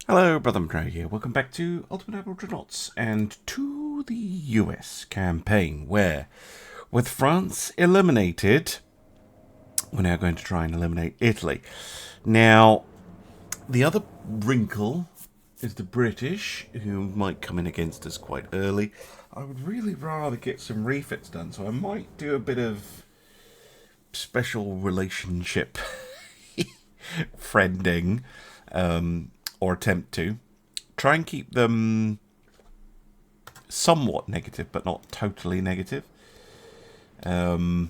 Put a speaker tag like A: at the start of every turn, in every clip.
A: Hello, Brother Mdro here. Welcome back to Ultimate Admiral Dreadnoughts and to the US campaign, where, with France eliminated, we're now going to try and eliminate Italy. Now, the other wrinkle is the British, who might come in against us quite early. I would really rather get some refits done, so I might do a bit of special relationship friending, or attempt to. Try and keep them somewhat negative, but not totally negative. So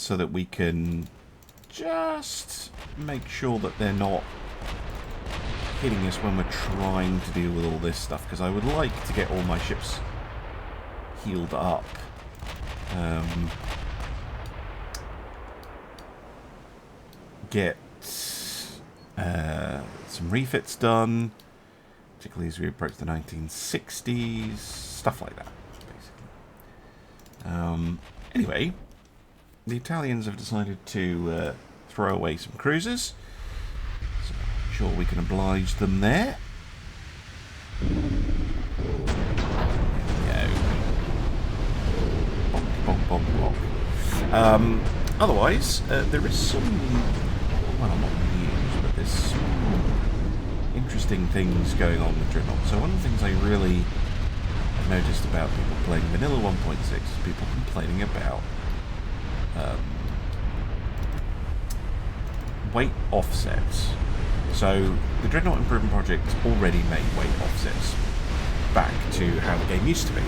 A: that we can just make sure that they're not hitting us when we're trying to deal with all this stuff. Because I would like to get all my ships healed up. Get some refits done, particularly as we approach the 1960s, stuff like that, basically. Anyway, the Italians have decided to throw away some cruisers, so I'm sure we can oblige them there. There we go. Bonk, bonk, bonk, bonk. Otherwise, there is some, well, not news, but there's some interesting things going on with Dreadnought. So one of the things I really have noticed about people playing Vanilla 1.6 is people complaining about weight offsets. So the Dreadnought Improvement Project already made weight offsets back to how the game used to be,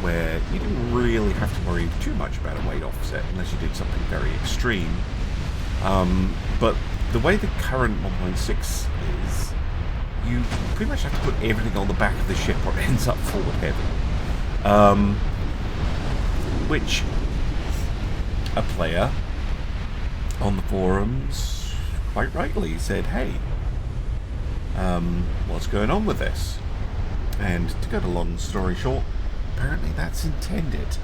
A: where you didn't really have to worry too much about a weight offset unless you did something very extreme. But the way the current 1.6 is, you pretty much have to put everything on the back of the ship or it ends up forward heavy. Which a player on the forums quite rightly said, hey, what's going on with this? And to cut a long story short, apparently that's intended.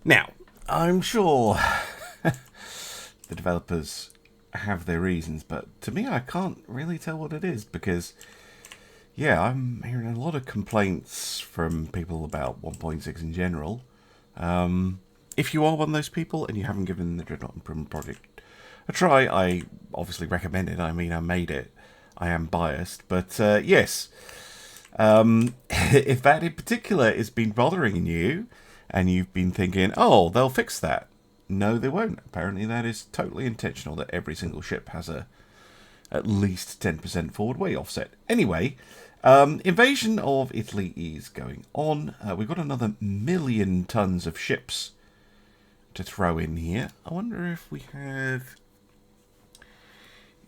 A: Now, I'm sure the developers have their reasons, but to me I can't really tell what it is, because yeah, I'm hearing a lot of complaints from people about 1.6 in general. If you are one of those people and you haven't given the Dreadnought Improvement Project a try, I obviously recommend it. I mean, I made it. I am biased, but yes. If that in particular has been bothering you and you've been thinking, oh, they'll fix that. No, they won't. Apparently that is totally intentional, that every single ship has at least 10% forward weight offset. Anyway, invasion of Italy is going on. We've got another 1 million tons of ships to throw in here. I wonder if we have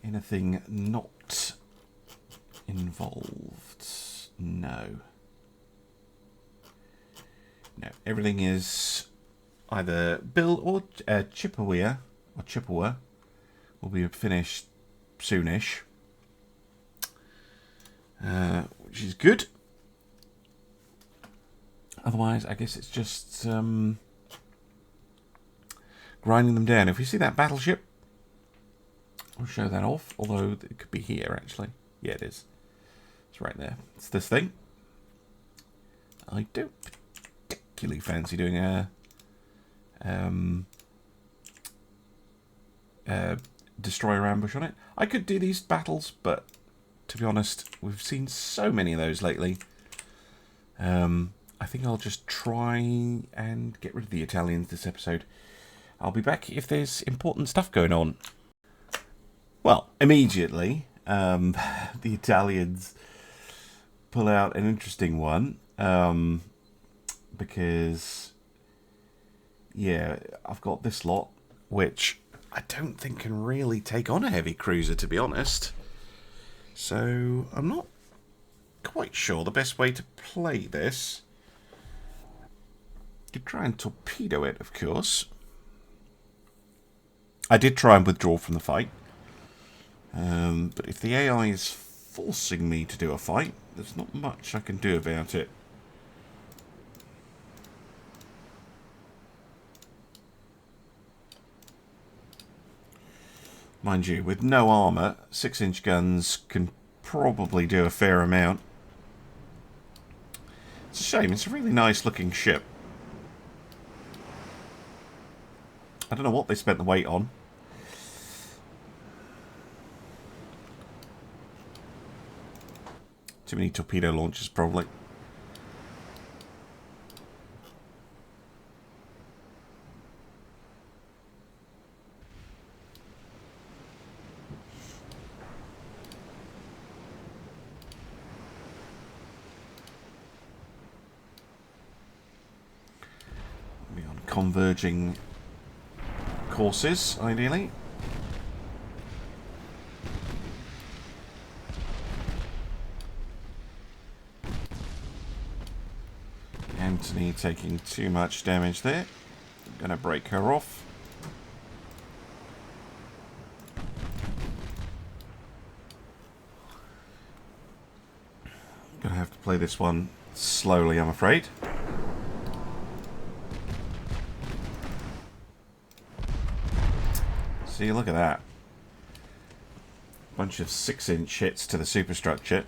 A: anything not involved. No. No, everything is either built or Chippewa will be finished soonish, which is good. Otherwise, I guess it's just grinding them down. If we see that battleship, we'll show that off, although it could be here actually. Yeah, it is. It's right there. It's this thing. I don't particularly fancy doing a destroyer ambush on it. I could do these battles, but to be honest, we've seen so many of those lately. I think I'll just try and get rid of the Italians this episode. I'll be back if there's important stuff going on. Well, immediately, the Italians pull out an interesting one, because yeah, I've got this lot, which I don't think can really take on a heavy cruiser, to be honest. So I'm not quite sure the best way to play this. You could try and torpedo it, of course. I did try and withdraw from the fight. But if the AI is forcing me to do a fight, there's not much I can do about it. Mind you, with no armour, 6-inch guns can probably do a fair amount. It's a shame, it's a really nice looking ship. I don't know what they spent the weight on. Too many torpedo launchers, probably. We're on converging courses, ideally. Anthony taking too much damage there. I'm going to break her off. I'm going to have to play this one slowly, I'm afraid. See, look at that. Bunch of 6-inch hits to the superstructure.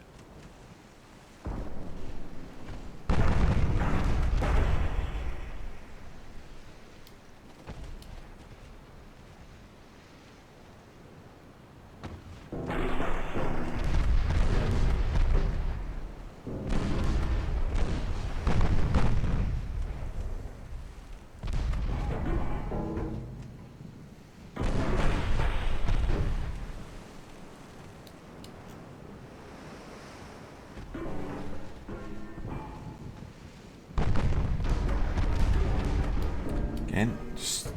A: Just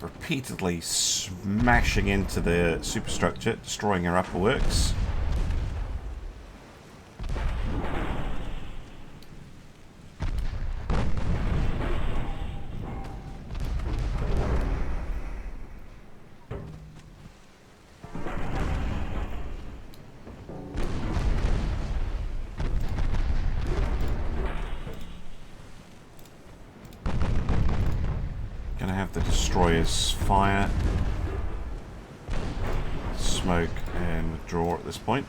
A: repeatedly smashing into the superstructure, destroying her upper works. The destroyers fire, smoke, and withdraw at this point.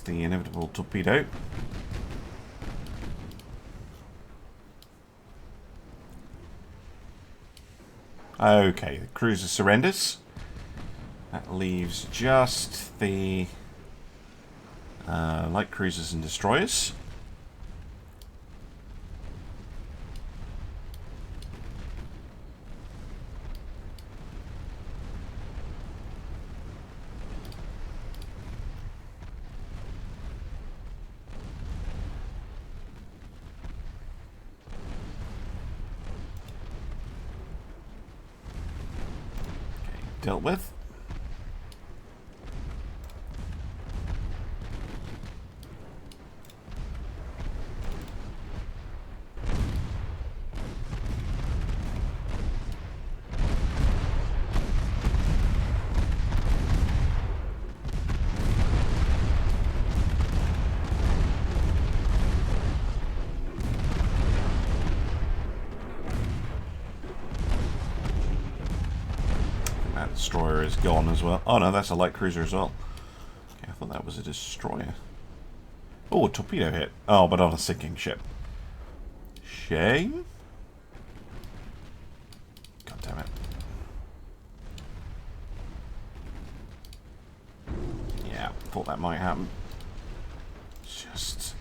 A: The inevitable torpedo. Okay, the cruiser surrenders. That leaves just the light cruisers and destroyers. Dealt with. Destroyer is gone as well. Oh no, that's a light cruiser as well. Okay, I thought that was a destroyer. Oh, a torpedo hit. Oh, but on a sinking ship. Shame. God damn it. Yeah, thought that might happen. Just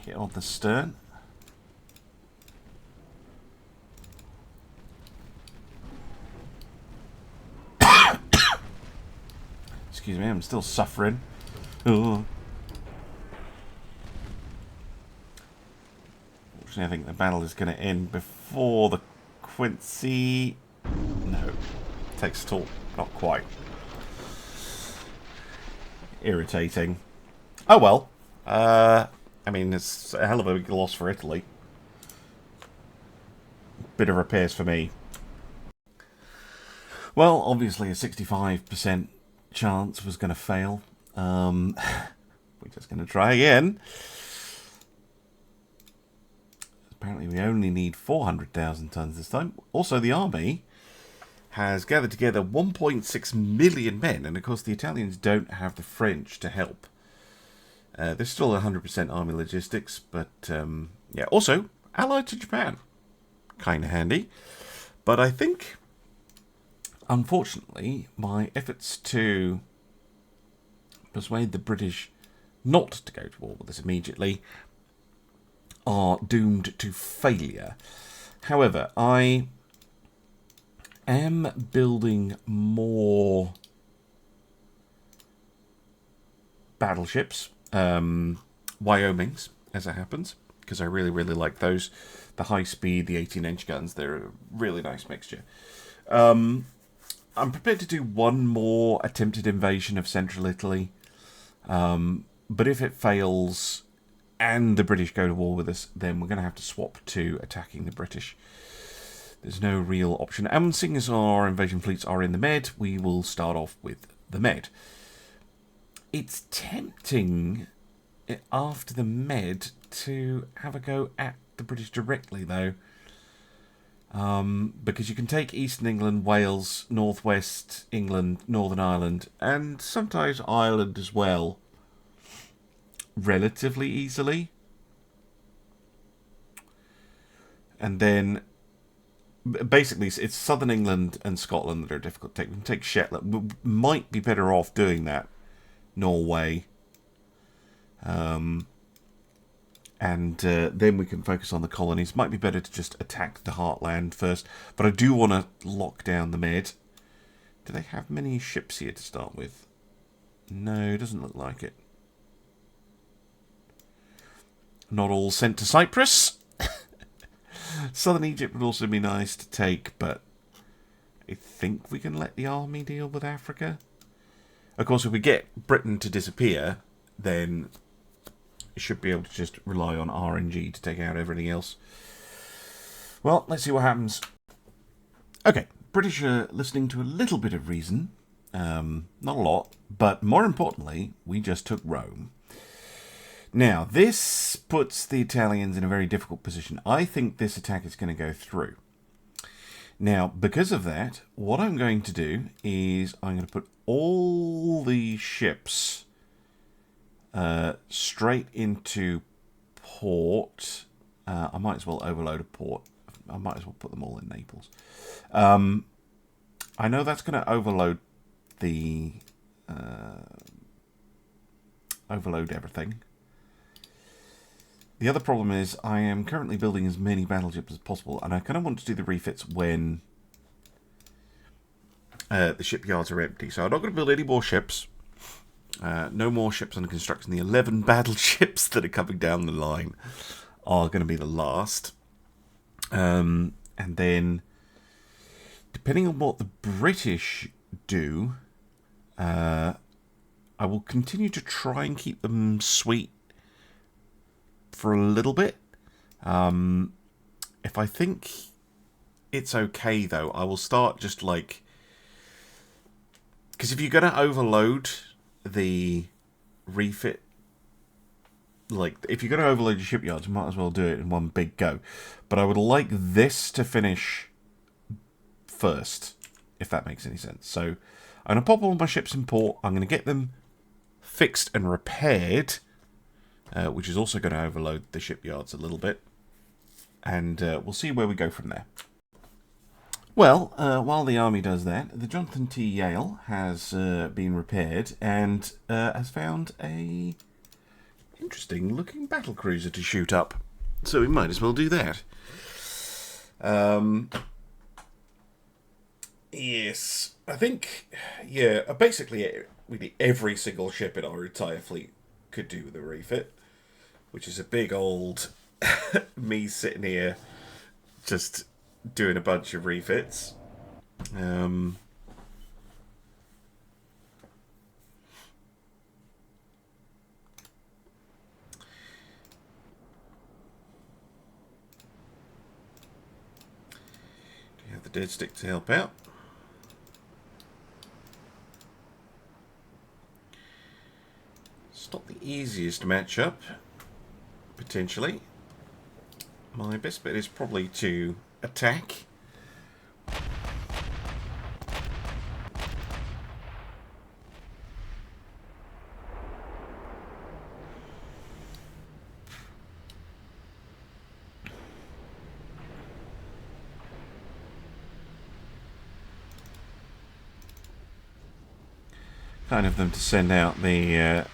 A: hit on the stern. Excuse me, I'm still suffering. Oh. Fortunately, I think the battle is going to end before the Quincy... No. Takes a toll. Not quite. Irritating. Oh well. I mean, it's a hell of a big loss for Italy. Bit of repairs for me. Well, obviously a 65% chance was going to fail. We're just going to try again. Apparently we only need 400,000 tons this time. Also, the army has gathered together 1.6 million men, and of course the Italians don't have the French to help. There's still 100% army logistics, but yeah, also allied to Japan. Kind of handy. But I think, unfortunately, my efforts to persuade the British not to go to war with us immediately are doomed to failure. However, I am building more battleships, Wyomings, as it happens, because I really, really like those. The high speed, the 18-inch guns, they're a really nice mixture. I'm prepared to do one more attempted invasion of central Italy, but if it fails and the British go to war with us, then we're going to have to swap to attacking the British. There's no real option. And seeing as our invasion fleets are in the Med, we will start off with the Med. It's tempting after the Med to have a go at the British directly, though. Because you can take Eastern England, Wales, Northwest England, Northern Ireland, and sometimes Ireland as well, relatively easily. And then basically it's Southern England and Scotland that are difficult to take. We can take Shetland. We might be better off doing that. Norway. And then we can focus on the colonies. Might be better to just attack the heartland first. But I do want to lock down the Med. Do they have many ships here to start with? No, doesn't look like it. Not all sent to Cyprus. Southern Egypt would also be nice to take, but I think we can let the army deal with Africa. Of course, if we get Britain to disappear, then you should be able to just rely on RNG to take out everything else. Well, let's see what happens. Okay, British are listening to a little bit of reason. Not a lot, but more importantly, we just took Rome. Now, this puts the Italians in a very difficult position. I think this attack is going to go through. Now, because of that, what I'm going to do is I'm going to put all the ships straight into port. I might as well overload a port. I might as well put them all in Naples. I know that's going to overload the overload everything. The other problem is I am currently building as many battleships as possible, and I kind of want to do the refits when the shipyards are empty. So I'm not going to build any more ships. No more ships under construction. The 11 battleships that are coming down the line are going to be the last. And then, depending on what the British do, I will continue to try and keep them sweet for a little bit. If I think it's okay, though, I will start just like... Because if you're going to overload the refit, like, if you're going to overload your shipyards, you might as well do it in one big go. But I would like this to finish first, if that makes any sense. So I'm going to pop all my ships in port. I'm going to get them fixed and repaired, which is also going to overload the shipyards a little bit. And we'll see where we go from there. Well, while the army does that, the Jonathan T. Yale has been repaired and has found a interesting looking battlecruiser to shoot up. So we might as well do that. Yes, I think, yeah, basically every single ship in our entire fleet could do with a refit, which is a big old me sitting here just doing a bunch of refits. the dead stick to help out. It's not the easiest matchup, potentially. My best bet is probably to attack. Kind of them to send out the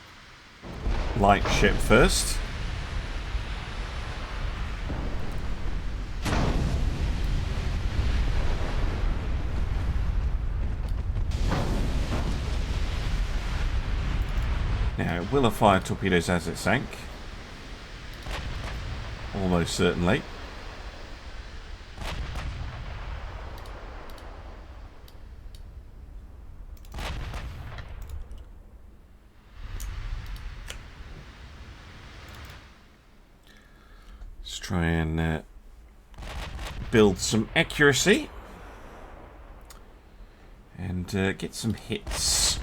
A: light ship first. Now, it will have fired torpedoes as it sank. Almost certainly. Let's try and build some accuracy. And get some hits.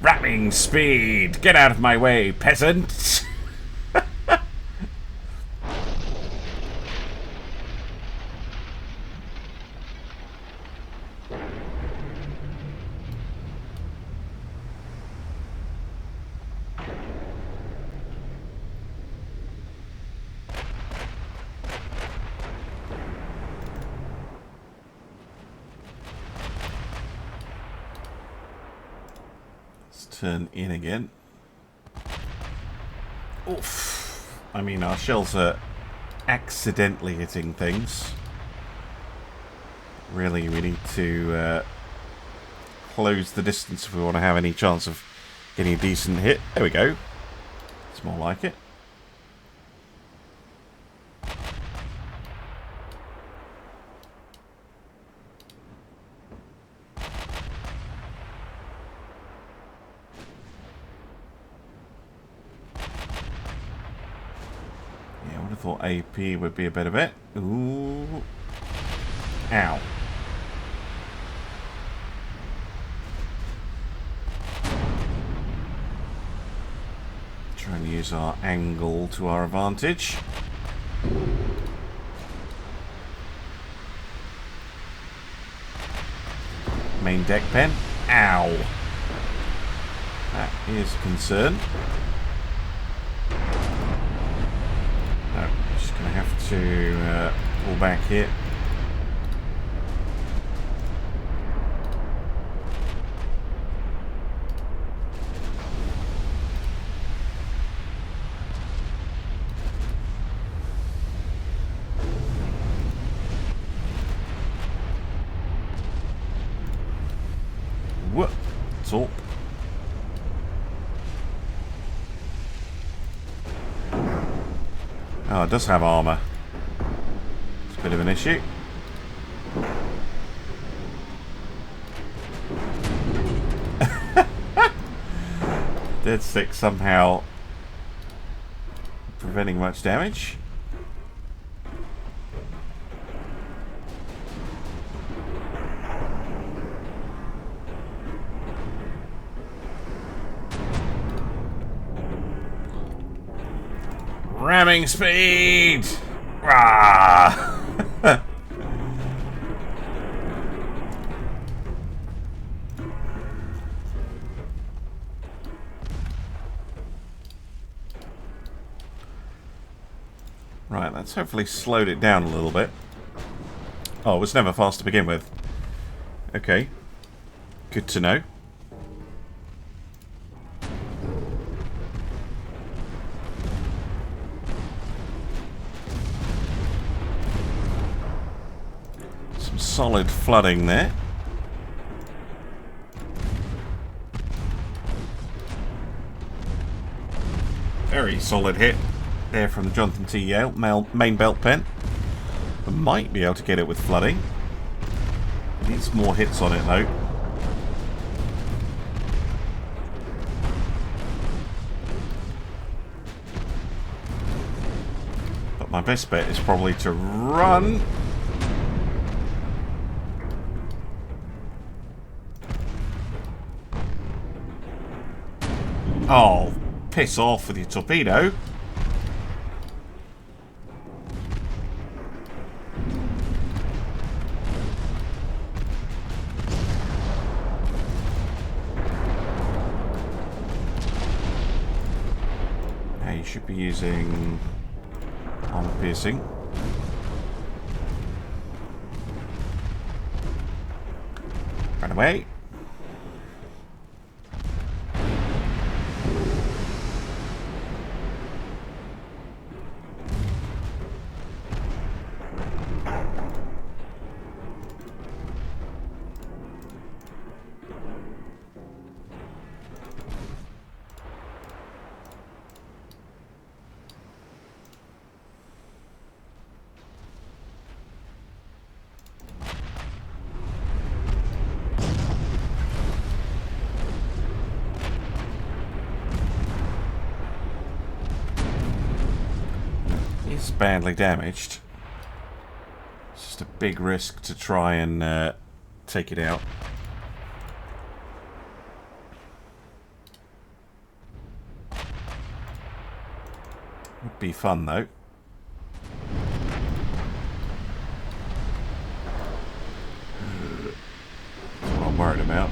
A: Ramming speed! Get out of my way, peasant! Turn in again. Oof. I mean, our shells are accidentally hitting things. Really, we need to close the distance if we want to have any chance of getting a decent hit. There we go. It's more like it. Thought AP would be a better bet. Ooh. Ow. Try and use our angle to our advantage. Main deck pen. Ow. That is a concern. I have to pull back here. What? Top. Oh, it does have armour. It's a bit of an issue. Dead stick somehow preventing much damage. Ramming speed! Rah! Right, that's hopefully slowed it down a little bit. Oh, it was never fast to begin with. Okay. Good to know. Solid flooding there. Very solid hit there from the Jonathan T. Yale main belt pen. We might be able to get it with flooding. Needs more hits on it, though. But my best bet is probably to run. Oh, piss off with your torpedo. Now you should be using armor piercing. Run away. It's badly damaged. It's just a big risk to try and take it out. Would be fun though. That's what I'm worried about.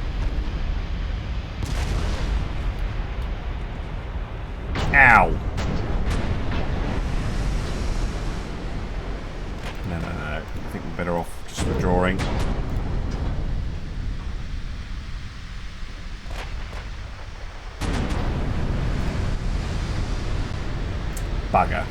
A: Ow! No. I think we're better off just withdrawing. Bugger.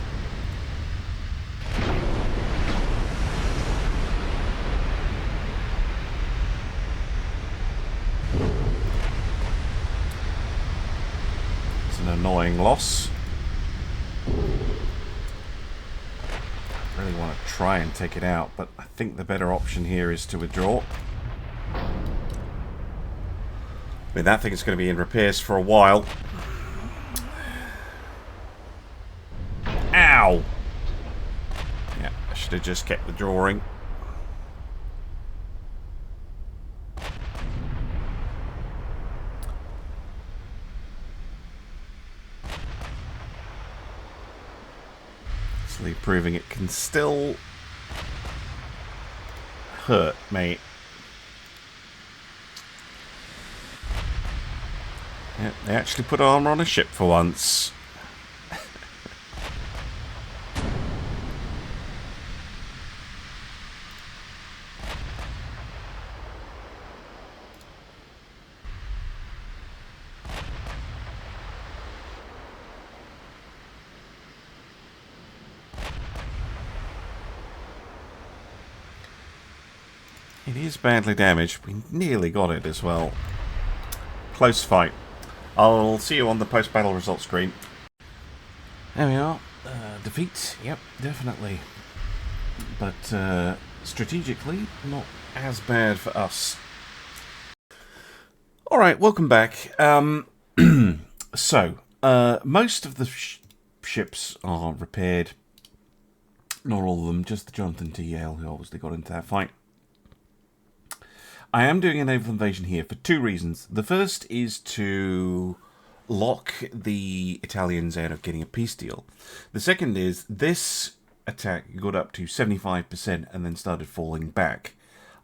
A: It's an annoying loss. I really want to try and take it out, but I think the better option here is to withdraw. I mean, that thing is going to be in repairs for a while. Ow! Yeah, I should have just kept withdrawing. Slowly proving it can still hurt, mate. Yeah, they actually put armor on a ship for once. It is badly damaged. We nearly got it as well. Close fight. I'll see you on the post-battle results screen. There we are. Defeat. Yep, definitely. But strategically, not as bad for us. Alright, welcome back. So, most of the ships are repaired. Not all of them, just the Jonathan TL who obviously got into that fight. I am doing a naval invasion here for two reasons. The first is to lock the Italians out of getting a peace deal. The second is this attack got up to 75% and then started falling back.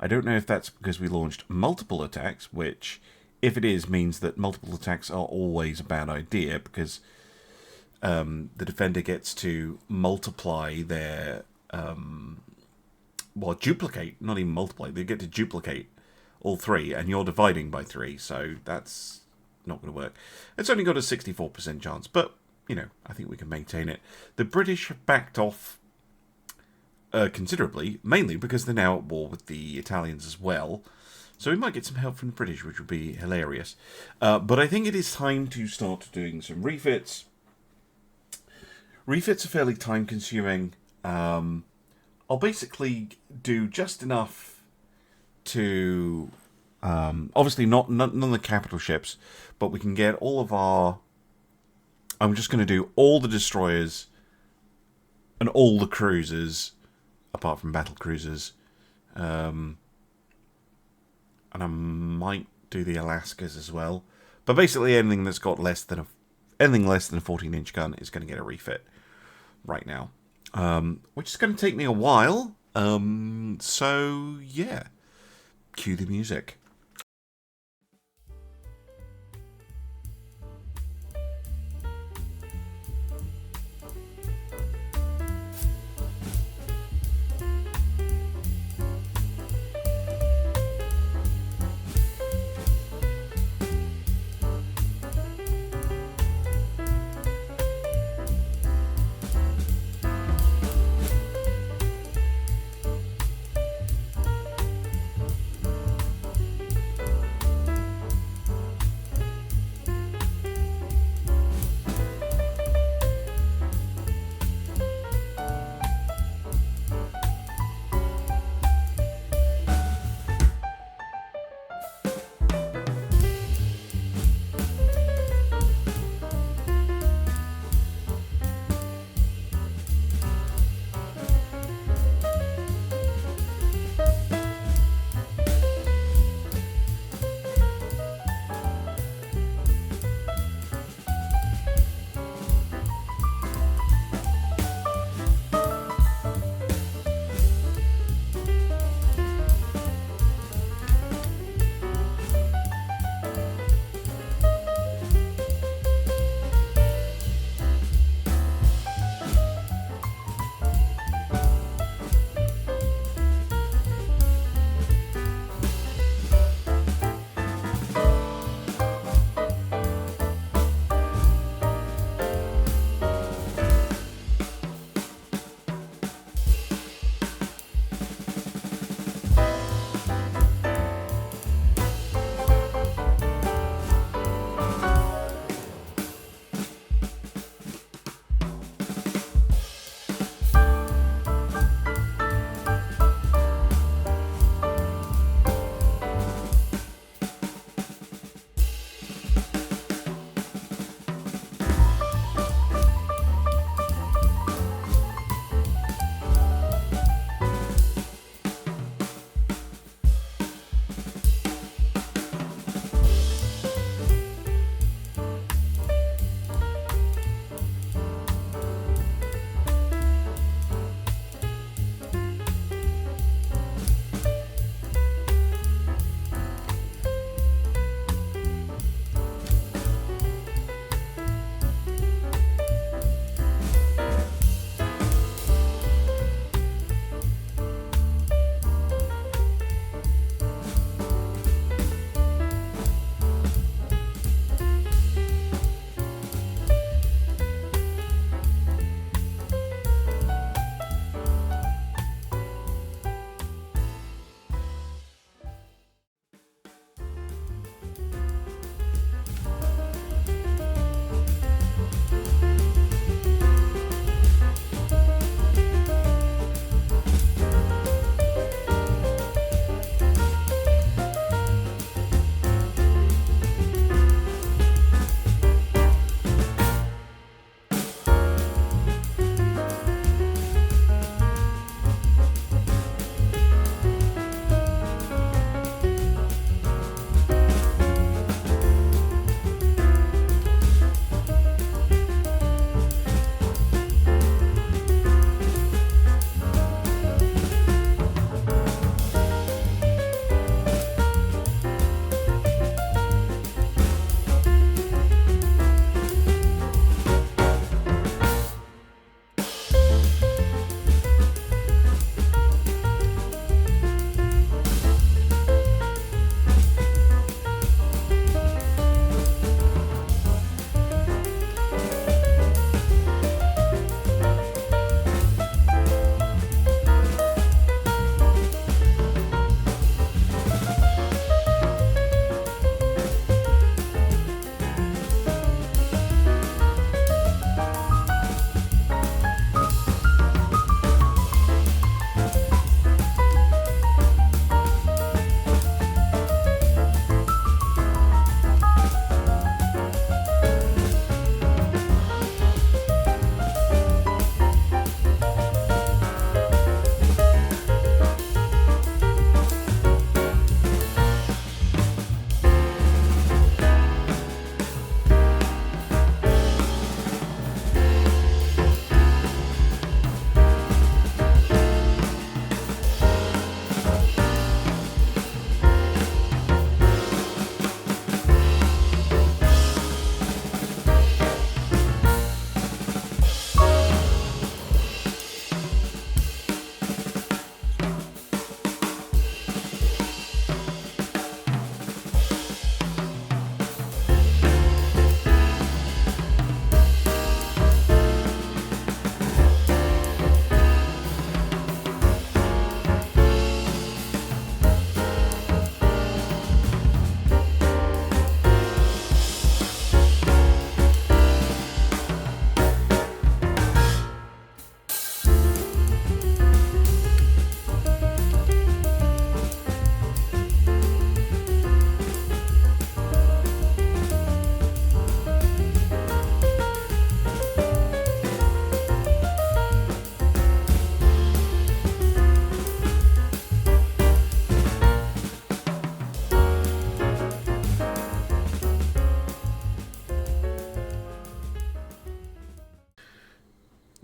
A: I don't know if that's because we launched multiple attacks, which, if it is, means that multiple attacks are always a bad idea because the defender gets to multiply their... well, duplicate, not even multiply. They get to duplicate all three, and you're dividing by 3, so that's not going to work. It's only got a 64% chance, but, you know, I think we can maintain it. The British have backed off considerably, mainly because they're now at war with the Italians as well, so we might get some help from the British, which would be hilarious. But I think it is time to start doing some refits. Refits are fairly time-consuming. I'll basically do just enough to obviously none of the capital ships, but we can get all of our. I'm just going to do all the destroyers and all the cruisers, apart from battle cruisers, and I might do the Alaskas as well. But basically, anything that's got anything less than a 14-inch gun is going to get a refit right now, which is going to take me a while. So yeah, cue the music.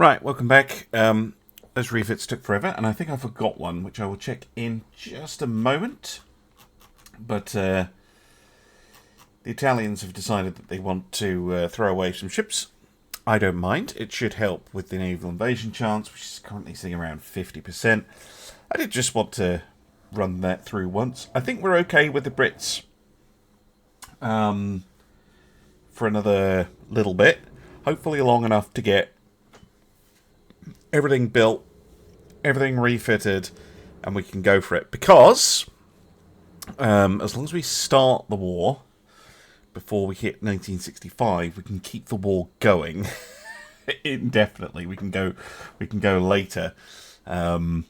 A: Right, welcome back. Those refits took forever, and I think I forgot one, which I will check in just a moment. But the Italians have decided that they want to throw away some ships. I don't mind. It should help with the naval invasion chance, which is currently sitting around 50%. I did just want to run that through once. I think we're okay with the Brits for another little bit. Hopefully long enough to get everything built, everything refitted, and we can go for it. Because as long as we start the war before we hit 1965, we can keep the war going indefinitely. We can go later. As long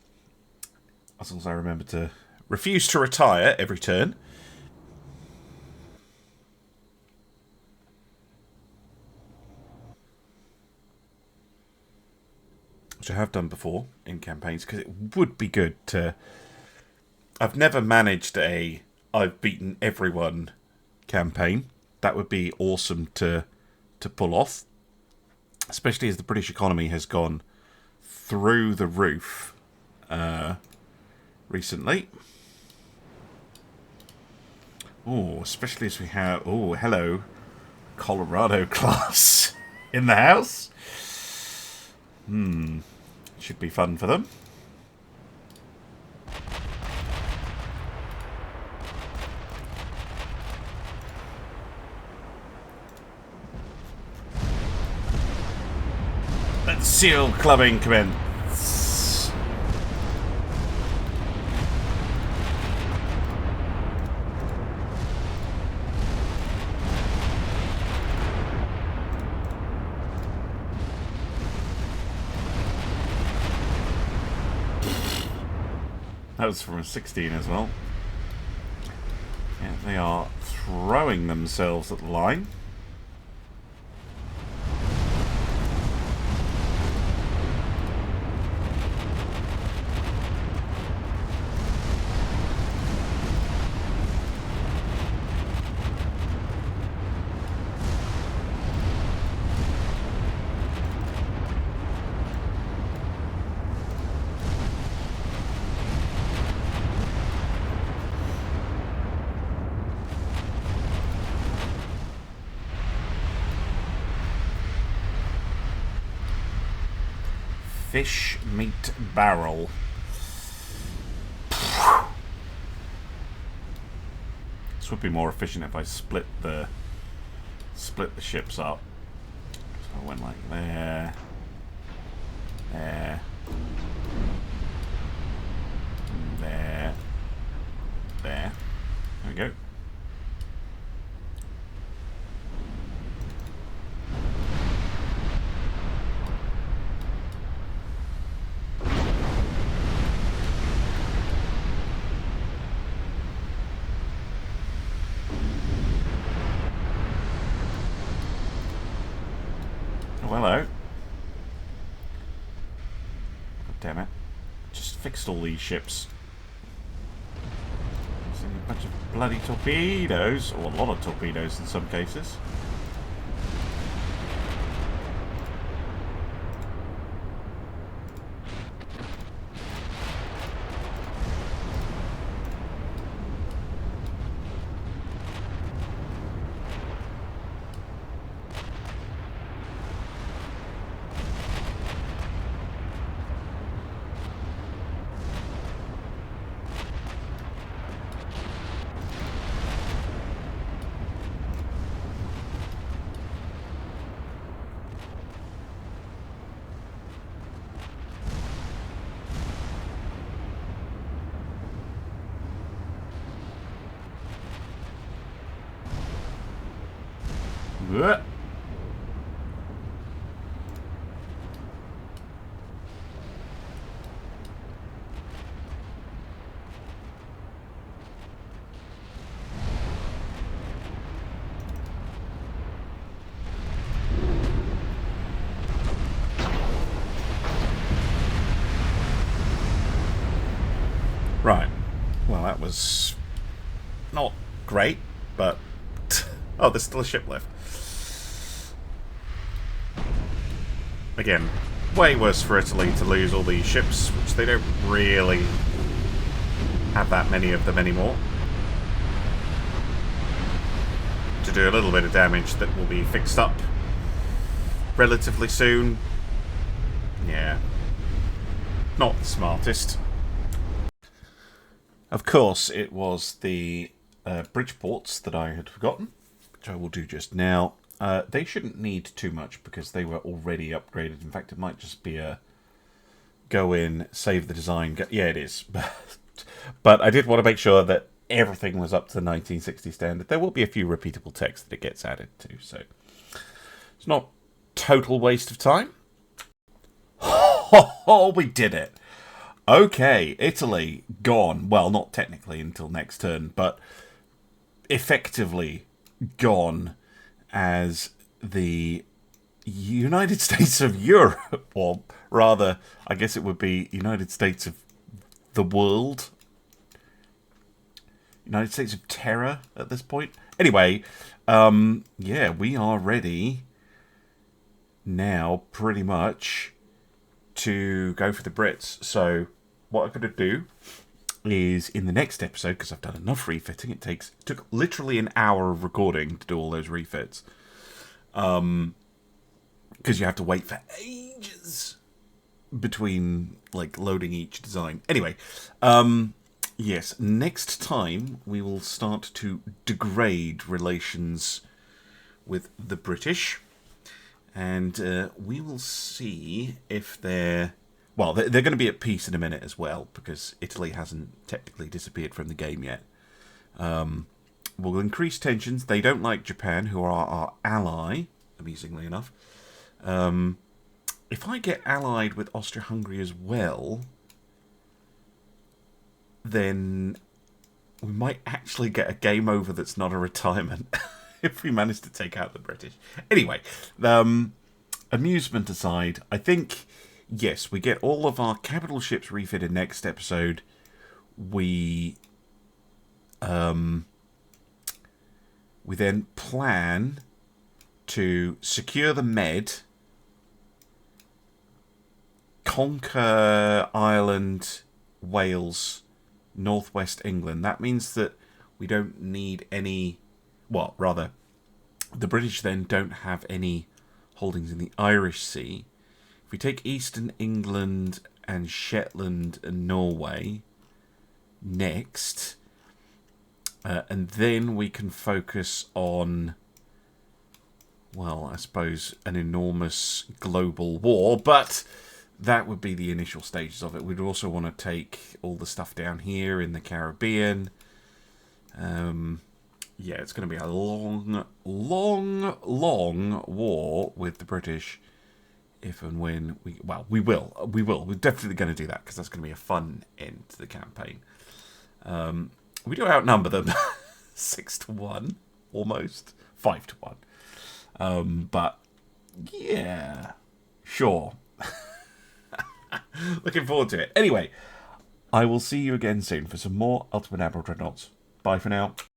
A: as I remember to refuse to retire every turn. Which I have done before in campaigns, because it would be good to... I've never managed a I've beaten everyone campaign. That would be awesome to pull off. Especially as the British economy has gone through the roof recently. Oh, especially as we have... Oh, hello. Colorado class in the house. Should be fun for them. Let's seal clubbing commence. That was from a 16 as well. Yeah, they are throwing themselves at the line. Fish meat barrel. This would be more efficient if I split the ships up. So I went like there, there, there, there. There we go. Hello. God damn it. Just fixed all these ships. There's a bunch of bloody torpedoes, or a lot of torpedoes in some cases. Right. Well, that was not great, but... Oh, there's still a ship left. Again, way worse for Italy to lose all these ships, which they don't really have that many of them anymore. To do a little bit of damage that will be fixed up relatively soon. Yeah. Not the smartest. Of course, it was the bridge ports that I had forgotten, which I will do just now. They shouldn't need too much because they were already upgraded. In fact, it might just be a go in, save the design. Yeah, it is. But I did want to make sure that everything was up to the 1960 standard. There will be a few repeatable text that it gets added to, so it's not total waste of time. Oh, we did it. Okay, Italy gone. Well, not technically until next turn, but effectively gone as the United States of Europe, or rather, I guess it would be United States of the world. United States of Terror at this point. Anyway, yeah, we are ready now, pretty much, to go for the Brits. So, what I'm going to do is in the next episode, because I've done enough refitting, it took literally an hour of recording to do all those refits. Because you have to wait for ages between like loading each design. Anyway, yes, next time we will start to degrade relations with the British, and we will see if they're... Well, they're going to be at peace in a minute as well, because Italy hasn't technically disappeared from the game yet. We'll increase tensions. They don't like Japan, who are our ally, amusingly enough. If I get allied with Austria-Hungary as well, then we might actually get a game over that's not a retirement if we manage to take out the British. Anyway, amusement aside, I think... Yes, we get all of our capital ships refitted next episode. We then plan to secure the Med, conquer Ireland, Wales, northwest England. That means that we don't need any... Well, rather, the British then don't have any holdings in the Irish Sea. We take Eastern England and Shetland and Norway next, and then we can focus on, well, I suppose, an enormous global war, but that would be the initial stages of it. We'd also want to take all the stuff down here in the Caribbean. Yeah, it's going to be a long, long, long war with the British. If and when we... Well, we will. We're definitely going to do that, because that's going to be a fun end to the campaign. We do outnumber them 6-1, almost. 5-1. But, yeah. Sure. Looking forward to it. Anyway, I will see you again soon for some more Ultimate Admiral Dreadnoughts. Bye for now.